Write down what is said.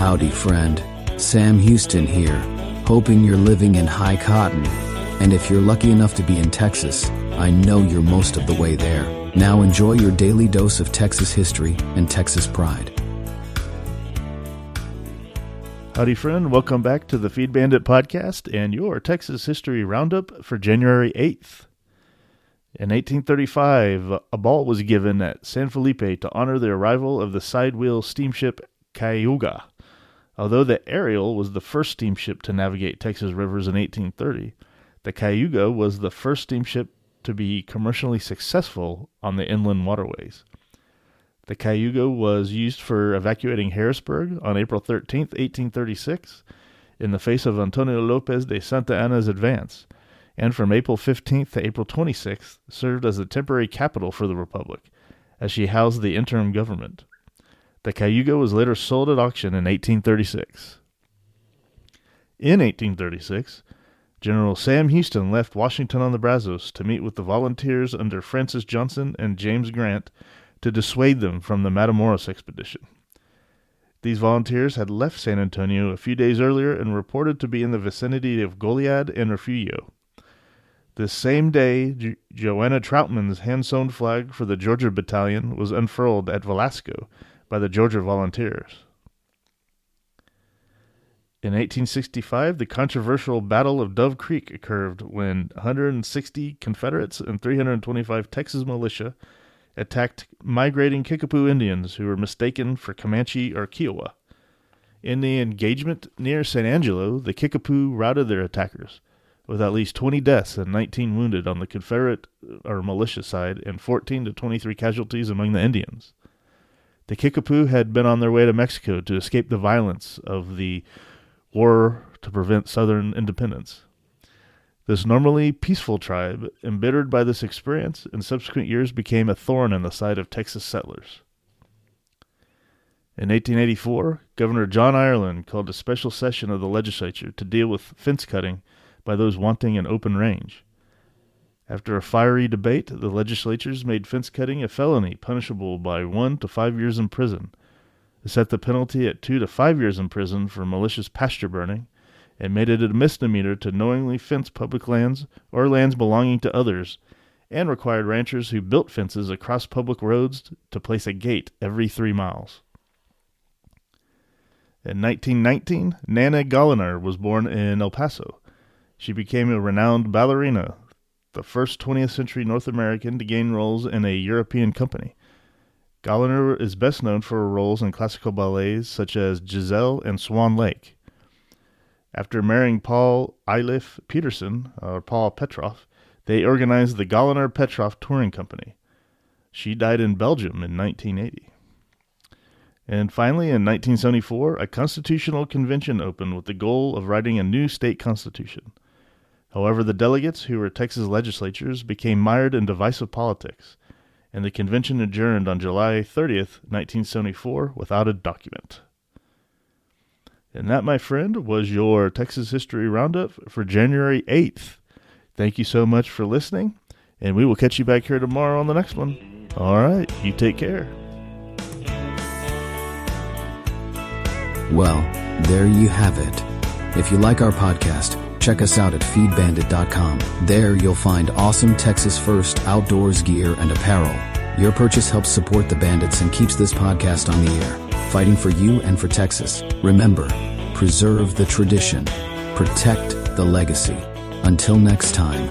Howdy, friend. Sam Houston here, hoping you're living in high cotton. And if you're lucky enough to be in Texas, I know you're most of the way there. Now enjoy your daily dose of Texas history and Texas pride. Howdy, friend. Welcome back to the Feed Bandit podcast and your Texas History Roundup for January 8th. In 1835, a ball was given at San Felipe to honor the arrival of the sidewheel steamship Cayuga. Although the Ariel was the first steamship to navigate Texas rivers in 1830, the Cayuga was the first steamship to be commercially successful on the inland waterways. The Cayuga was used for evacuating Harrisburg on April 13, 1836, in the face of Antonio Lopez de Santa Anna's advance, and from April 15th to April 26th served as the temporary capital for the Republic, as she housed the interim government. The Cayuga was later sold at auction in 1836. In 1836, General Sam Houston left Washington on the Brazos to meet with the volunteers under Francis Johnson and James Grant to dissuade them from the Matamoros expedition. These volunteers had left San Antonio a few days earlier and reported to be in the vicinity of Goliad and Refugio. This same day, Joanna Troutman's hand-sewn flag for the Georgia Battalion was unfurled at Velasco by the Georgia Volunteers. In 1865, the controversial Battle of Dove Creek occurred when 160 Confederates and 325 Texas militia attacked migrating Kickapoo Indians who were mistaken for Comanche or Kiowa. In the engagement near San Angelo, the Kickapoo routed their attackers, with at least 20 deaths and 19 wounded on the Confederate or militia side and 14 to 23 casualties among the Indians. The Kickapoo had been on their way to Mexico to escape the violence of the war to prevent Southern independence. This normally peaceful tribe, embittered by this experience, in subsequent years became a thorn in the side of Texas settlers. In 1884, Governor John Ireland called a special session of the legislature to deal with fence cutting by those wanting an open range. After a fiery debate, the legislatures made fence cutting a felony punishable by 1 to 5 years in prison, set the penalty at 2 to 5 years in prison for malicious pasture burning, and made it a misdemeanor to knowingly fence public lands or lands belonging to others, and required ranchers who built fences across public roads to place a gate every 3 miles. In 1919, Nana Galliner was born in El Paso. She became a renowned ballerina, the first 20th century North American to gain roles in a European company. Galliner is best known for her roles in classical ballets such as Giselle and Swan Lake. After marrying Paul Eilif Peterson, or Paul Petroff, they organized the Galliner-Petroff Touring Company. She died in Belgium in 1980. And finally, in 1974, a constitutional convention opened with the goal of writing a new state constitution. However, the delegates, who were Texas legislatures, became mired in divisive politics, and the convention adjourned on July 30th, 1974, without a document. And that, my friend, was your Texas History Roundup for January 8th. Thank you so much for listening, and we will catch you back here tomorrow on the next one. All right, you take care. Well, there you have it. If you like our podcast, check us out at feedbandit.com. There you'll find awesome Texas First outdoors gear and apparel. Your purchase helps support the bandits and keeps this podcast on the air, fighting for you and for Texas. Remember, preserve the tradition, protect the legacy. Until next time.